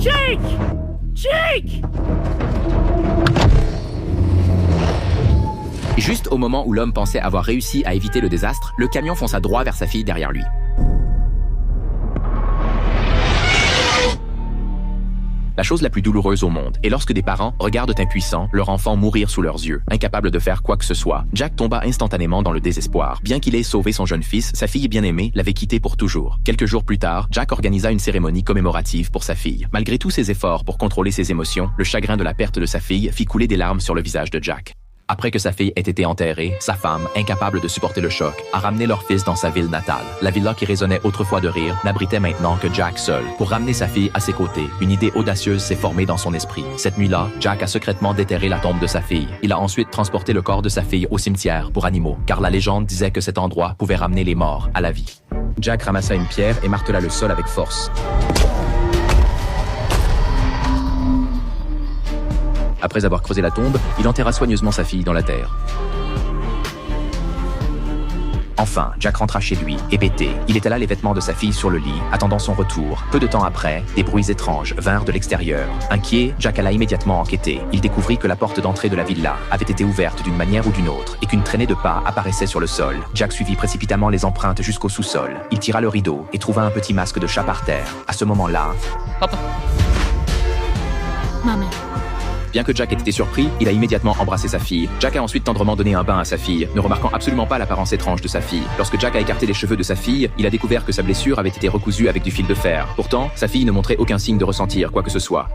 Jake! Jake! Juste au moment où l'homme pensait avoir réussi à éviter le désastre, le camion fonça droit vers sa fille derrière lui. La chose la plus douloureuse au monde est lorsque des parents regardent impuissants leur enfant mourir sous leurs yeux, incapable de faire quoi que ce soit. Jack tomba instantanément dans le désespoir. Bien qu'il ait sauvé son jeune fils, sa fille bien-aimée l'avait quitté pour toujours. Quelques jours plus tard, Jack organisa une cérémonie commémorative pour sa fille. Malgré tous ses efforts pour contrôler ses émotions, le chagrin de la perte de sa fille fit couler des larmes sur le visage de Jack. Après que sa fille ait été enterrée, sa femme, incapable de supporter le choc, a ramené leur fils dans sa ville natale. La villa qui résonnait autrefois de rire n'abritait maintenant que Jack seul. Pour ramener sa fille à ses côtés, une idée audacieuse s'est formée dans son esprit. Cette nuit-là, Jack a secrètement déterré la tombe de sa fille. Il a ensuite transporté le corps de sa fille au cimetière pour animaux, car la légende disait que cet endroit pouvait ramener les morts à la vie. Jack ramassa une pierre et martela le sol avec force. Après avoir creusé la tombe, il enterra soigneusement sa fille dans la terre. Enfin, Jack rentra chez lui, hébété. Il étala les vêtements de sa fille sur le lit, attendant son retour. Peu de temps après, des bruits étranges vinrent de l'extérieur. Inquiet, Jack alla immédiatement enquêter. Il découvrit que la porte d'entrée de la villa avait été ouverte d'une manière ou d'une autre et qu'une traînée de pas apparaissait sur le sol. Jack suivit précipitamment les empreintes jusqu'au sous-sol. Il tira le rideau et trouva un petit masque de chat par terre. À ce moment-là... Papa. Maman. Bien que Jack ait été surpris, il a immédiatement embrassé sa fille. Jack a ensuite tendrement donné un bain à sa fille, ne remarquant absolument pas l'apparence étrange de sa fille. Lorsque Jack a écarté les cheveux de sa fille, il a découvert que sa blessure avait été recousue avec du fil de fer. Pourtant, sa fille ne montrait aucun signe de ressentir quoi que ce soit.